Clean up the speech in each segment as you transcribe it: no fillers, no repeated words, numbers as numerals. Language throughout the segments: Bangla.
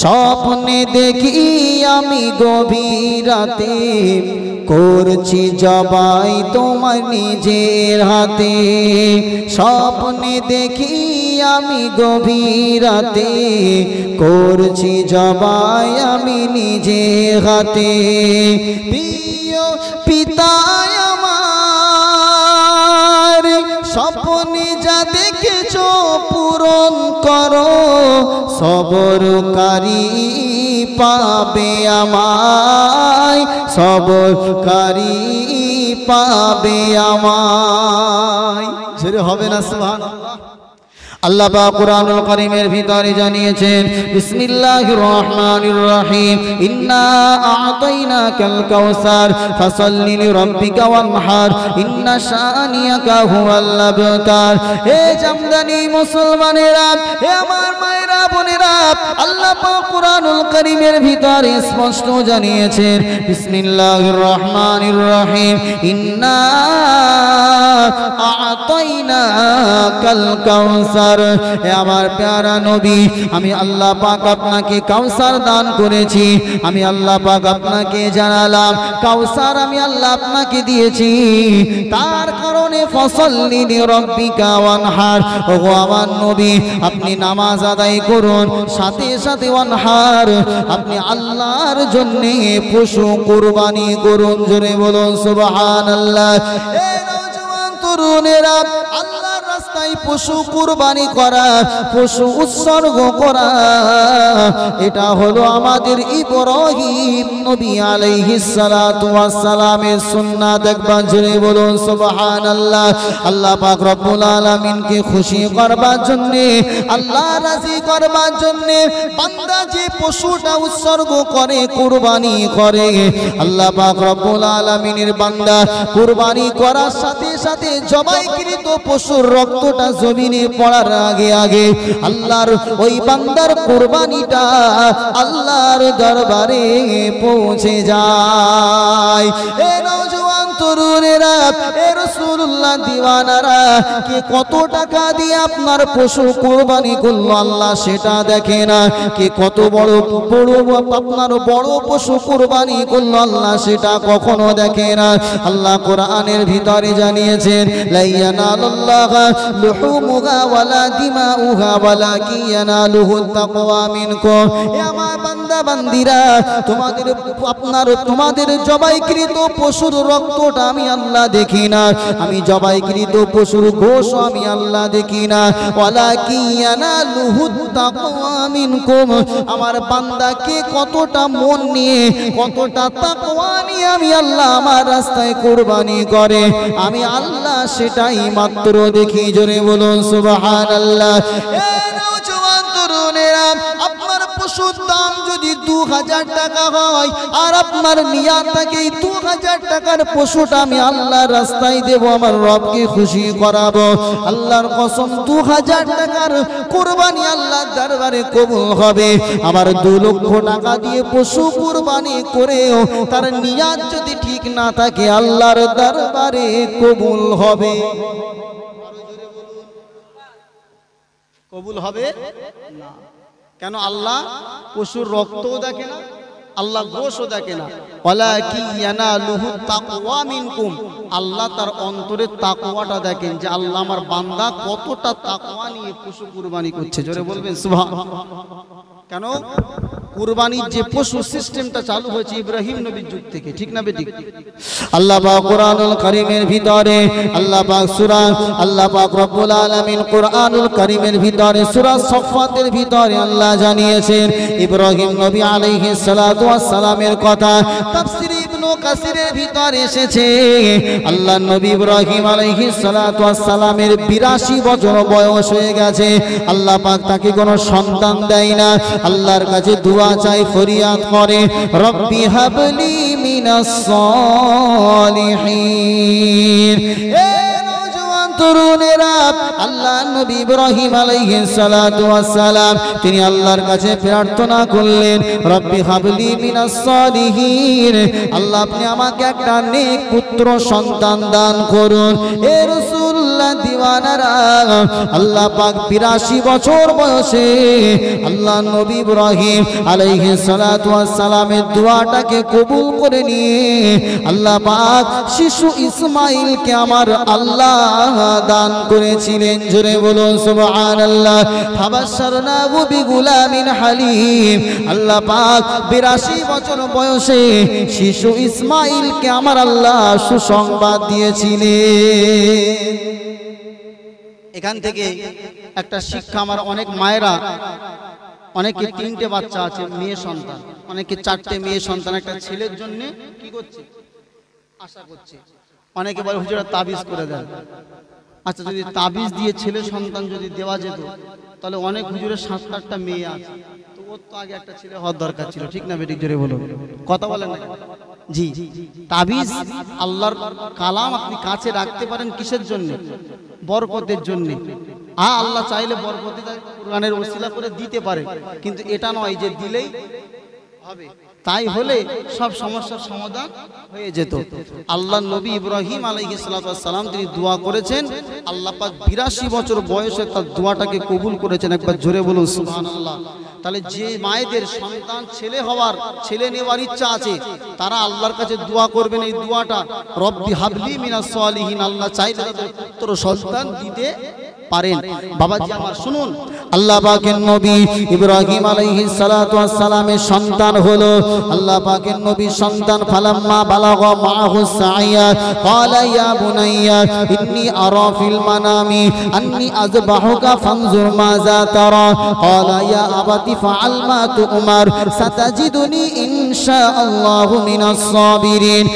স্বপ্নে দেখি আমি গভীর রাতে করছি জবাই তোমার নিজের হাতে। স্বপ্নে দেখি আমি গভীর রাতে করছি জবাই আমি নিজের হাতে। প্রিয় পিতা আমার স্বপ্নে যা দেখেছো পূরণ করো, সবরকারী পাবে আমায়, সবরকারী পাবে আমায়। ছেড়ে হবে না সুবহানাল্লাহ। আল্লাহ পাক কুরআনুল কারীমের ভিতরে জানিয়েছেন বিসমিল্লাহির রহমানির রহিম ইন্না আ'তাইনাকাল কাউসার ফাসাল্লি লিরাব্বিকা ওয়ানহার ইন্না শানিয়াকা হুয়াল আবতার। হে জামদানি মুসলমানেরা, হে আমার মায়েরা বোনেরা, আল্লাহ পাক কুরআনুল কারীমের ভিতরে স্পষ্ট জানিয়েছেন বিসমিল্লাহির রহমানির রহিম ইন্না আ'তাইনাকাল কাউসার। আমার প্যারা নবী, আমি আল্লাহ পাক আপনাকে কাউসার দান করেছি। আমি আল্লাহ পাক আপনাকে জানালাম কাউসার আমি আল্লাহ আপনাকে দিয়েছি। তার কারণে ফসল্লি লিরাব্বিকা ওয়ানহার, ওগো আমার নবী আপনি নামাজ আদায় করুন, সাথে সাথে ওয়ানহার আপনি আল্লাহর জন্য পশু কুরবানি করুন। জোরে বলুন সুবহানাল্লাহ। এই নওজোয়ান তরুণেরা, আল্লাহর রাস্তায় পশু কুরবানি করা, পশু উৎসর্গ করা, এটা হলো আমাদের ইব্রাহিম নবী আলাইহিস সালাতু ওয়াস সালামের সুন্নাত। একবার জোরে বলুন সুবহানাল্লাহ। আল্লাহ পাক রব্বুল আলামিনকে খুশি করবার জন্য, আল্লাহ রাজি করবার জন্য বান্দা যে পশুটা উৎসর্গ করে, কুরবানি করে, আল্লাহ পাক রব্বুল আলামিনের বান্দা কুরবানি করার সাথে সাথে জবাইকৃত পশুর রক্তটা জমিনে পড়ার আগে আগে আল্লাহর ওই বান্দার কুরবানিটা আল্লাহর দরবারে পৌঁছে যায়। এ নওজোয়ান তরুণেরা, এ রাসূলুল্লাহ দিওয়ানারা, কে কত টাকা দিয়ে আপনার পশু কুরবানি করলো আল্লাহ সেটা দেখে না। কে কত বড় বড় আপনার বড় পশু কুরবানি করলো আল্লাহ সেটা কখনো দেখে না। আল্লাহ কোরআনের ভিতরে জানিয়েছেন লা ইয়ানালুল্লাহা লুহুমুহা ওয়ালা দিমাউহা ওয়ালাকিন ইয়ানালুহুত তাকওয়া মিনকুম। হে আমার বান্দা বান্দিরা, তোমাদের জবাইকৃত পশুর রক্তটা আমি আল্লাহ দেখি না, আমি জবাইকৃত পশুর গোশত আমি আল্লাহ দেখি না। ওয়ালাকিন ইয়ানালুহুত তাকওয়া মিনকুম, আমার বান্দাকে কতটা মন নিয়ে, কতটা তাকওয়া নিয়ে আমি আল্লাহ আমার রাস্তায় কুরবানি করে, আমি আল্লাহ সেটাই মাত্র দেখি। জোরে বলুন সুবহানাল্লাহ। এ নওজোয়ান তরুণেরা, আপনার পশুর দাম যদি 2000 টাকা হয় আর আপনার নিয়ত থাকে 2000 টাকার পশুটা আমি আল্লাহর রাস্তায় দেব, আমার রবকে খুশি করাবো, আল্লাহর কসম 2000 টাকার কুরবানি আল্লাহর দরবারে কবুল হবে। আবার 2 লক্ষ টাকা দিয়ে পশু কুরবানি করেও তার নিয়ত যদি ঠিক না থাকে আল্লাহর দরবারে কবুল হবে। কবুল হবে না। কেন? আল্লাহ পশুর রক্তও দেখে না, আল্লাহ গোশও দেখে না। ওয়ালাকিন ইয়ানালুহুত তাকওয়া মিনকুম, আল্লাহ তার অন্তরের তাকওয়াটা দেখেন যে আল্লাহ আমার বান্দা কতটা তাকওয়া নিয়ে পশু কুরবানি করছে। জোরে বলবেন সুবহানাল্লাহ। কেন? কুরবানির যে পশু সিস্টেমটা চালু হয়েছে ইব্রাহিম নবীর যুগ থেকে, ঠিক না বেঠিক? আল্লাহ পাক কুরআনুল কারীমের ভিতরে আল্লাহ পাক রব্বুল আলামিন কুরআনুল কারীমের ভিতরে সূরা সফফাতের ভিতরে আল্লাহ জানিয়েছেন ইব্রাহিম নবী আলাইহিস সালাতু ওয়াস সালামের কথা। তাফসীর ইবনে কাসিরের ভিতরে এসেছে আল্লাহ নবী ইব্রাহিম আলাইহিস সালাতু ওয়াস সালামের 82 বছর বয়স হয়ে গেছে। আল্লাহ পাক তাকে কোনো সন্তান দেয় না। আল্লাহর কাছে দোয়া চাই, ফরিয়াদ করে, রব্বি হাবলি মিনাস সালিহিন। এ নওজোয়ান তরুণেরা, আল্লাহ নবী ইব্রাহিম আলাইহিস সালাতু ওয়াস সালাম তিনি আল্লাহর কাছে প্রার্থনা করলেন, রব্বি হাবলি মিনাস সালিহিন, আল্লাহ আপনি আমাকে একটা নেক পুত্র সন্তান দান করুন। এ রাসূলুল্লাহ আল্লাহ দিওয়ানারা, আল্লাহ পাক 82 বছর বয়সে আল্লাহ নবী ইব্রাহিম আলাইহিস সালাতু ওয়াস সালামের দোয়াটাকে কবুল করে নিয়ে আল্লাহ পাক শিশু ইসমাঈলকে আমার আল্লাহ দান করেছিলেন। জোরে বলুন সুবহানাল্লাহ। ফাবাশশারনাহু বিগুলামিন হালিম, আল্লাহ পাক 82 বছর বয়সে শিশু ইসমাঈলকে আমার আল্লাহ সুসংবাদ দিয়েছিলেন। এখান থেকে একটা শিক্ষা, আমার অনেক মায়েরা, অনেকে 3টে বাচ্চা আছে মেয়ে সন্তান, অনেকে 4টে মেয়ে সন্তান, একটা ছেলের জন্য কি করছে, আশা করছে। অনেকে বলে হুজুরা তাবিজ করে দেন। আচ্ছা, যদি তাবিজ দিয়ে ছেলে সন্তান যদি দেওয়া যেত তাহলে অনেক হুজুরের 7-8টা মেয়ে আছে, তো ওর তো আগে একটা ছেলে হওয়ার দরকার ছিল, ঠিক না বেঠিক? জোরে বলুন, কথা বলেন না। জি, তাবিজ আল্লাহর কালাম আপনি কাছে রাখতে পারেন কিসের জন্য? বরকতের জন্য। আল্লাহ চাইলে বরকত কোরআনের ওসিলা করে দিতে পারে, কিন্তু এটা নয় যে দিলেই হবে। তাই হলে সব সমস্যার সমাধান হয়ে যেত। আল্লাহ নবী ইব্রাহিম আলাইহিস সালাম তিনি দোয়া করেছেন, আল্লাহ পাক 82 বছর বয়সে তার দোয়াটাকে কবুল করেছেন। একবার জোরে বলুন সুবহানাল্লাহ। তাহলে যে মায়েদের সন্তান ছেলে নেওয়ার ইচ্ছা আছে তারা আল্লাহর কাছে দোয়া করবেন এই দোয়াটা, রব্বি হাবলি মিনাস সালিহিন। আল্লাহ চাইলে তাদের পুত্র সন্তান দিতে পারেন। বাবাজি আমার শুনুন, আল্লাহ পাকের নবী ইব্রাহিম আলাইহিস সালাতু ওয়াস সালামের সন্তান হলো, আল্লাহ পাকের নবী সন্তান ফালাম্মা বালাগা মাহু সাইয়া ক্বালা ইয়া বুনাইয়া ইন্নী আরা ফিল মানামি আন্নী আযবাহুকা ফানজুর মাযা তারা ক্বালা ইয়া আবাতি ফাআল মা তু'মার সাতাজিদুনি ইনশাআল্লাহু মিনাস সাবিরিন।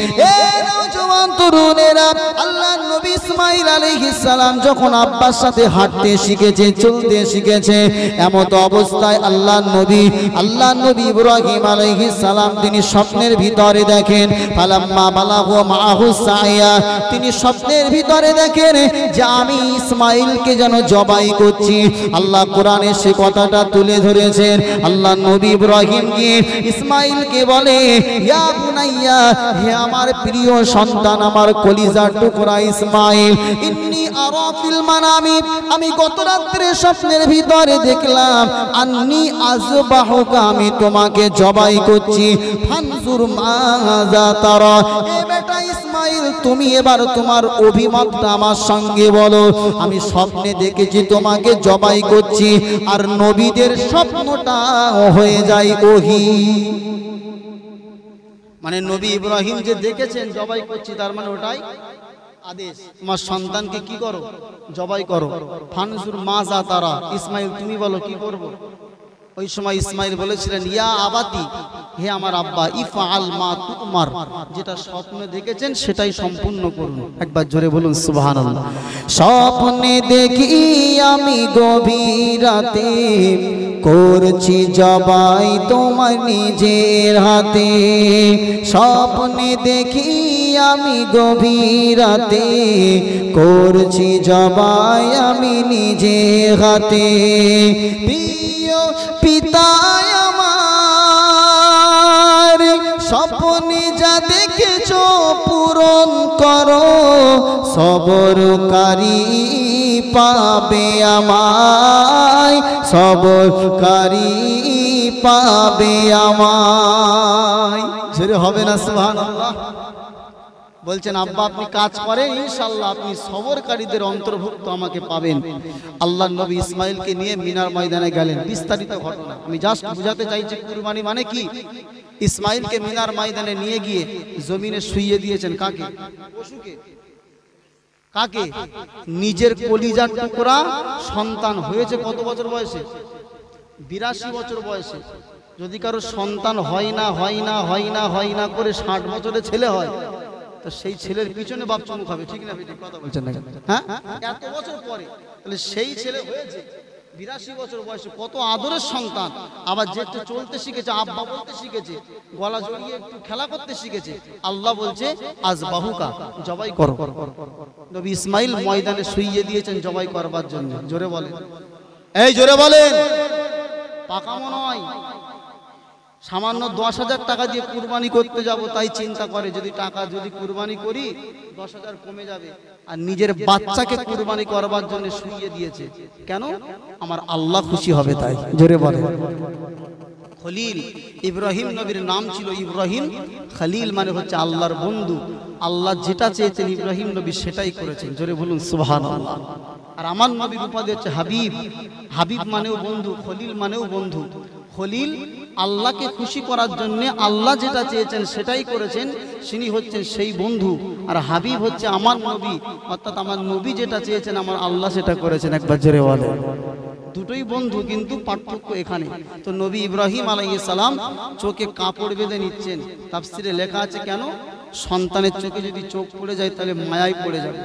তরুণেরা, আল্লাহ নবী ইসমাঈল আলাইহিস সালাম যখন আব্বার সাথে হাঁটতে শিখেছে, চলতে শিখেছে, এমত অবস্থায় আল্লাহ নবী ইব্রাহিম আলাইহিস সালাম তিনি স্বপ্নের ভিতরে দেখেন, ফালাম্মা বালাগা মাহু সাইয়া, তিনি স্বপ্নের ভিতরে দেখেন যে আমি ইসমাঈলকে যেন জবাই করছি। আল্লাহ কোরআনে সে কথাটা তুলে ধরেছেন। আল্লাহ নবী ইব্রাহিম গিয়ে ইসমাঈলকে বলে, ইয়া বুনাইয়া, হে আমার প্রিয় সন্তান, আমার কলিজার টুকরা ইসমাঈল, ইন্নী আরা ফিল মানামি, আমি গত রাত্রে স্বপ্নের ভিতরে দেখলাম, আন্নী আযবাহুকা, আমি তোমাকে জবাই করছি, ফানজুর মাযা তারা, এ বেটা ইসমাঈল তুমি এবার তোমার অভিমতটা আমার সঙ্গে বলো। আমি স্বপ্নে দেখেছি তোমাকে জবাই করছি, আর নবীদের স্বপ্নটা হয়ে যায় ওহী। মানে নবী ইব্রাহিম যে দেখেছেন জবাই করছি, তার মানে ওটাই আদেশ, তোমার সন্তানকে কি করো, জবাই করো। ফানজুর মাযা তারা, ইসমাঈল তুমি বলো কি করব। ওই সময় ইসমাঈল বলেছিলেন, ইয়া আবাতি, হে আমার আব্বা, ইফআল মা তু'মার, যেটা স্বপ্নে দেখেছেন সেটাই সম্পূর্ণ করুন। একবার জোরে বলুন সুবহানাল্লাহ। স্বপ্নে দেখি আমি গভীর রাতে করছি জবাই তোমার নিজের হাতে, স্বপ্নে দেখি আমি গভীর রাতে করছি জবাই আমি নিজের হাতে। প্রিয় পিতা আমার, স্বপ্নে যা দেখেছো পূরণ করো, সবরকারী পাবে আমায়, সবরকারী পাবে আমায়। জোরে হবে না সুবহানাল্লাহ? বলছেন আব্বা আপনি কাজ করেন, ইনশাআল্লাহ আপনি সবরকারীদের অন্তর্ভুক্ত আমাকে পাবেন। আল্লাহ নবী ইসমাঈলকে নিয়ে মিনার ময়দানে গেলেন। বিস্তারিত ঘটনা আমি জাস্ট বুঝাতে চাইছি, কুরবানি মানে কি। ইসমাঈলকে মিনার ময়দানে নিয়ে গিয়ে জমিনে শুইয়ে দিয়েছেন। কাকে? পশুকে। কাকে? নিজের কলিজার টুকরা সন্তান হয়েছে কত বছর বয়সে? 82 বছর বয়সে। যদি কারো সন্তান হয় না করে 60 বছরের ছেলে হয়, তো সেই ছেলের পিছনে বাপ চুমু খাবে, ঠিক না? কথা বলছেন না? হ্যাঁ, এত বছর পরে তাহলে সেই ছেলে হয়েছে 82 বছর বয়সে, কত আদরের সন্তান। আবার যেতে চলতে শিখেছে, আব্বা বলতে শিখেছে, গলা জড়িয়ে একটু খেলা করতে শিখেছে। আল্লাহ বলছে আযবাহুকা, জবাই করো। নবী ইসমাঈল ময়দানে শুইয়ে দিয়েছেন জবাই করবার জন্য। জোরে বলেন, এই জোরে বলেন। পাকামো নয়, সামান্য 10,000 টাকা দিয়ে কুরবানি করতে যাব তাই চিন্তা করে যদি টাকা যদি কুরবানি করি 10,000 কমে যাবে, আর নিজের বাচ্চাকে কুরবানি করবার জন্য শুইয়ে দিয়েছে। কেন? আমার আল্লাহ খুশি হবে তাই। জোরে বলে। খলিল, ইব্রাহিম নবীর নাম ছিল ইব্রাহিম। খলিল মানে হচ্ছে আল্লাহর বন্ধু। আল্লাহ যেটা চেয়েছেন ইব্রাহিম নবী সেটাই করেছেন। জোরে বলুন সুবহানাল্লাহ। আর আমার নবীর উপাধি হচ্ছে হাবিব। হাবিব মানেও বন্ধু, খলিল মানেও বন্ধু। খলিল আল্লাহকে খুশি করার জন্য আল্লাহ যেটা চেয়েছেন সেটাই করেছেন, তিনি হচ্ছেন সেই বন্ধু। আর হাবিব হচ্ছে আমার নবী, অর্থাৎ আমার নবী যেটা চেয়েছেন আমার আল্লাহ সেটা করেছেন। একবার জোরে বলে। দুটোই বন্ধু, কিন্তু পার্থক্য এখানে। তো নবী ইব্রাহিম আলাইহিস সালাম চোখে কাপড় বেঁধে নিচ্ছেন। তাফসিরে লেখা আছে কেন? সন্তানের চোখে যদি চোখ পড়ে যায় তাহলে মায়ায় পড়ে যাবে।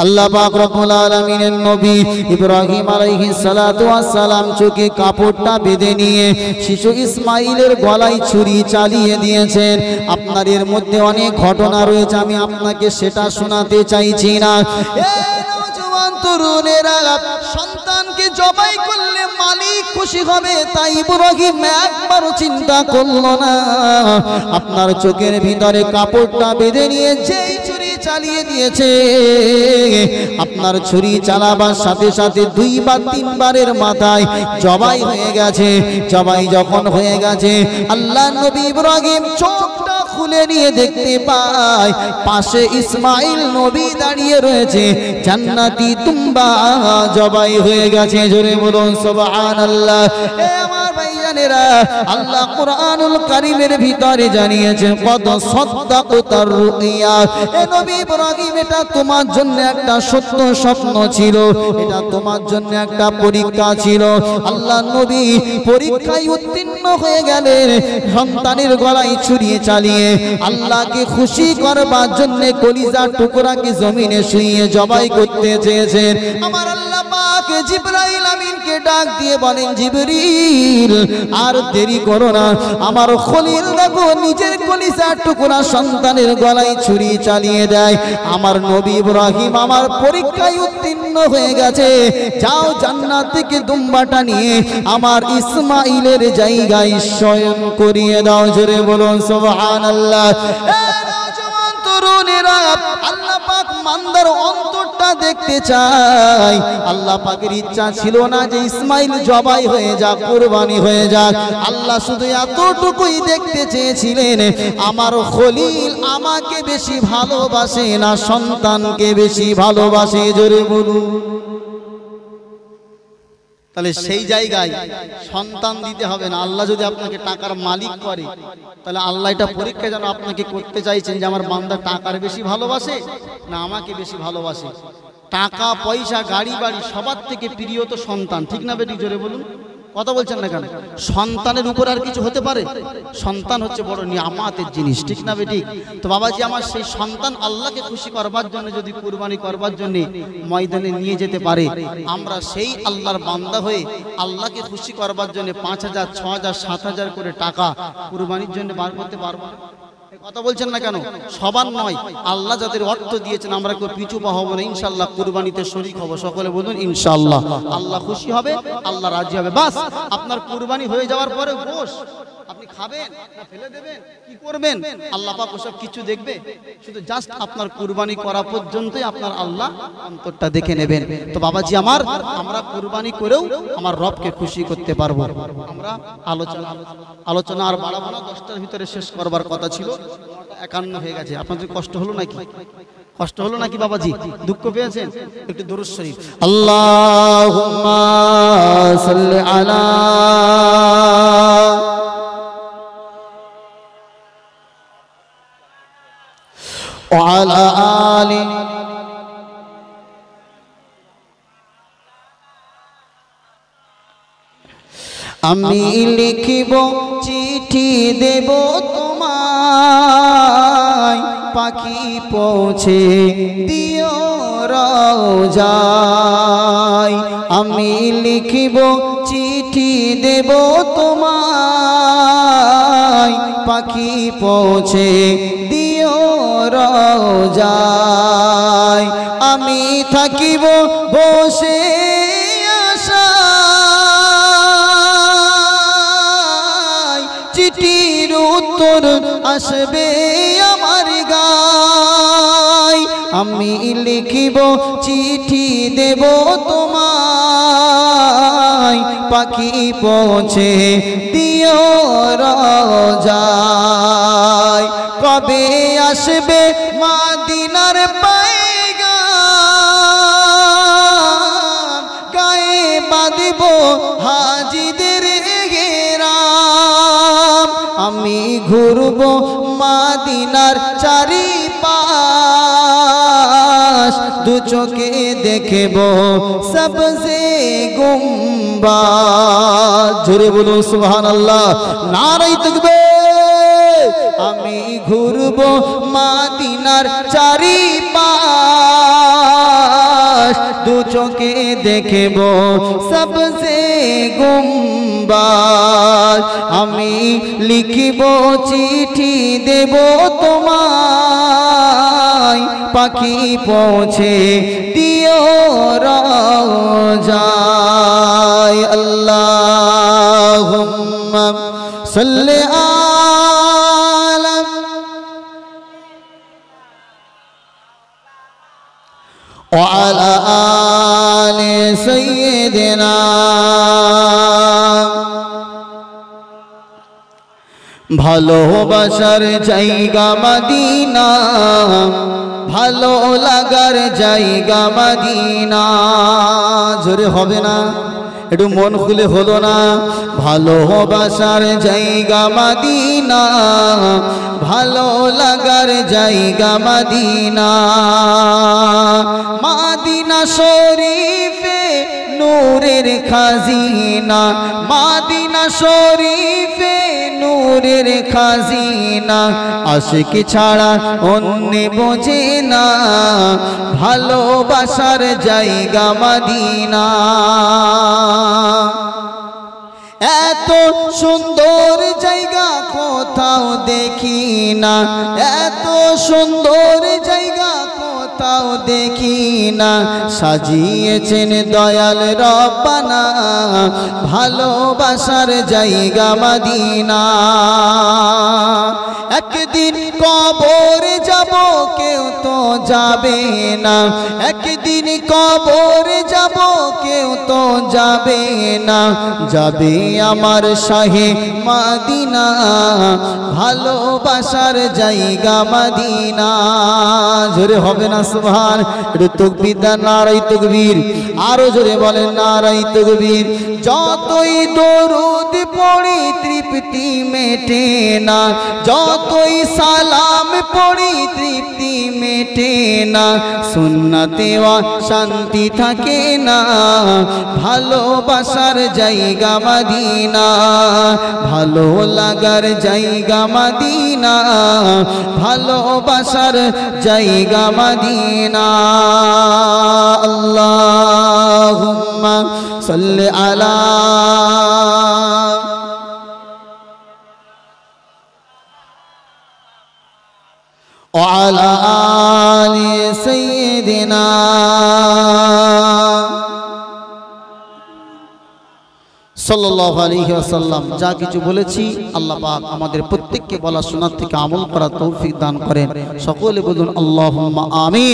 আল্লাহ পাক রব্বুল আলামিনের নবী ইব্রাহিম আলাইহিস সালাতু ওয়াস সালাম চোখে কাপড়টা বেঁধে নিয়ে শিশু ইসমাইলের গলায় ছুরি চালিয়ে দিয়েছেন। আপনার এর মধ্যে অনেক ঘটনা রয়েছে, আমি আপনাকে সেটা শোনাতে চাইছি না। তরুণেরা সন্তানকে জবাই করলে মালিক খুশি হবে, তাই ইব্রাহিম একবারও চিন্তা করলো না। আপনার চোখের ভিতরে কাপড়টা বেঁধে নিয়ে যেই ছুরি চালিয়ে দিয়েছে, আপনার ছুরি চালাবার সাথে সাথে 2 বা 3 বারের মাথায় জবাই হয়ে গেছে। জবাই যখন হয়ে গেছে, আল্লাহ নবী ইব্রাহিম চোখটা খুলে নিয়ে দেখতে পায় পাশে ইসমাইল নবী দাঁড়িয়ে রয়েছে। জান্নাতি তুম্বা জবাই হয়ে গেছে। জোরে বলুন সুবহানাল্লাহ। এ আমার ভাইজানেরা, আল্লাহ কুরআনুল কারীমের ভিতরে জানিয়েছে কত সাদাকাতার রুইয়া। এ নবী ইব্রাহিম, এটা তোমার জন্য একটা সত্য স্বপ্ন ছিল, এটা তোমার জন্য একটা পরীক্ষা ছিল। আল্লাহ নবী পরীক্ষায় উত্তীর্ণ হয়ে গেলেন। সন্তানের গলায় ছুরি চালিয়ে আল্লাহকে খুশি করবার জন্য কলিজার টুকরাকে জমিনে শুইয়ে জবাই করতে চেয়েছেন। আমার আল্লাহ পাক জিবরাইল আমিনকে ডাক দিয়ে বলেন, জিবরিল আর দেরি করো না, আমার খলিল দেখো নিজের কলিজার টুকরা সন্তানের গলায় ছুরি চালিয়ে দেয়। আমার নবী ইব্রাহিম আমার পরীক্ষায় উত্তীর্ণ হয়ে গেছে, যাও জান্নাত থেকে দুম্বাটা নিয়ে আমার ইসমাইলের জায়গায় শয়ন করিয়ে দাও। জোরে বলুন সুবহানাল্লাহ। তরুণেরা, আল্লাহ পাক মান্দার অন্তরটা দেখতে চায়। আল্লাহ পাকের ইচ্ছা ছিল না যে ইসমাইল জবাই হয়ে যাক, কুরবানি হয়ে যাক। আল্লাহ শুধু এতটুকুই দেখতে চেয়েছিলেন, আমার খলিল আমাকে বেশি ভালোবাসে না সন্তানকে বেশি ভালোবাসে। জোরে বলুন। তাহলে সেই জায়গায় সন্তান দিতে হবে না। আল্লাহ যদি আপনাকে টাকার মালিক করে, তাহলে আল্লাহ এটা পরীক্ষা যেন আপনাকে করতে চাইছেন যে আমার বান্দা টাকার বেশি ভালোবাসে না আমাকে বেশি ভালোবাসে। টাকা পয়সা গাড়ি বাড়ি সবার থেকে প্রিয় তো সন্তান, ঠিক না বেটি? জোরে বলুন। কথা বলছেন না কেন? সন্তানের উপর আর কিছু হতে পারে? সন্তান হচ্ছে বড় নিয়ামতের জিনিস, ঠিক না বেটি? তো বাবাজি আমার সেই সন্তান আল্লাহকে খুশি করবার জন্য যদি কুরবানি করবার জন্য ময়দানে নিয়ে যেতে পারে, আমরা সেই আল্লাহর বান্দা হয়ে আল্লাহকে খুশি করবার জন্য 5,000 6,000 7,000 করে টাকা কুরবানির জন্য বার করতে পারবো না। কথা বলছেন না কেন? সবার নয়, আল্লাহ যাদের অর্থ দিয়েছেন আমরা কেউ পিছু পা হব না, ইনশাআল্লাহ কুরবানিতে শরীক হব। সকলে বলুন ইনশাআল্লাহ। আল্লাহ খুশি হবে, আল্লাহ রাজি হবে। বাস আপনার কুরবানি হয়ে যাওয়ার পরে গোশ আপনি খাবেন না ফেলে দেবেন, কি করবেন, আল্লাহ পাক ওসব কিছু দেখবে। শুধু জাস্ট আপনার কুরবানি করা পর্যন্তই আপনার আল্লাহ অন্তরটা দেখে নেবেন। তো বাবাজি আমার, আমরা কুরবানি করেও আমার রবকে খুশি করতে পারবো। আমরা আলোচনা আর বাড়াবো না, 10টার ভিতরে শেষ করবার কথা ছিল, 51 হয়ে গেছে। আপনাদের কষ্ট হলো নাকি? কষ্ট হলো নাকি বাবাজি? দুঃখ পেয়েছেন? একটু দরুদ শরীফ। আল্লাহুম্মা সাল্লি আলা ওয়া আলা আলি আমি লিখিব চিঠি দেব তোমায়, পাখি পৌঁছে দিও রওজায়। আমি লিখিব চিঠি দেব তোমায়, পাখি পৌঁছে দিও রওজায়। আমি থাকিব বসে চিঠির উত্তর আসবে আমার গায়, আমি লিখিব চিঠি দেব তোমায়, পাখি পৌঁছে দিও রোজায়। কবে আসবে মদিনার পায়গাম, গায়ে বাঁধব হাজিদের ঘেরাম, আমি ঘুরব মদিনার চারিপাশ, দু চোখে দেখব সবজে গুম্বাদ। জোরে বলুন সুবহানাল্লাহ, নারায়ে তাকবীর। আমি ঘুরব মদিনার চারিপাশ, দু চোখে দেখব সবজে গুম্বাদ, আমি লিখিব চিঠি দেব তোমায়, পাখি পৌঁছে দিও রোজায়। আল্লাহুম্মা সাল্লি আলা ওয়া আলা আলি সাইয়্যিদিনা। ভালোবাসার জায়গা মদিনা, ভালো লাগার জায়গা মদিনা। জোরে হবে না? একটু মন খুলে হলো না? ভালোবাসার জায়গা মদিনা, ভালো লাগার জায়গা মদিনা। মদিনা শরীফে নূরের খাজিনা, মদিনা শরীফে নূরের খাজিনা। আশিক ছাড়া অন্য বোঝে না ভালোবাসার জায়গা মদিনা। এত সুন্দর জায়গা কোথাও দেখি না, এত সুন্দর জায়গা কোথাও দেখি না। সাজিয়েছেন দয়াল রব্বানা ভালোবাসার জায়গা মদিনা। একদিন কবরে যাব কেউ তো যাবে না, একদিন কবরে যাব কেউ তো যাবে না। যাবে আমার শাহে মদিনা ভালোবাসার জায়গা মদিনা। জোরে হবে না সুবহান? একটু তাকবীর দেন, নারায়ে তাকবীর। আরো জোরে বলেন নারায়ে তাকবীর। যতই দরুদ পড়ি তৃপ্তি মেটে না, যতই সালাম পড়ি তৃপ্তি মেটে না। সুন্নতে শান্তি থাকে না ভালোবাসার জায়গা মদিনা, ভালো লাগার জায়গা মদিনা, ভালোবাসার জায়গা মদিনা। আল্লাহুম্মা সাল্লি আলা ওয়া আলা আলি সাইয়্যিদিনা। সাল্লাল্লাহু আলাইহি ওয়াসাল্লাম। যা কিছু বলেছি আল্লাহ পাক আমাদের প্রত্যেককে বলা শোনার থেকে আমল করার তৌফিক দান করেন। সকলে বলুন আল্লাহুম্মা আমিন।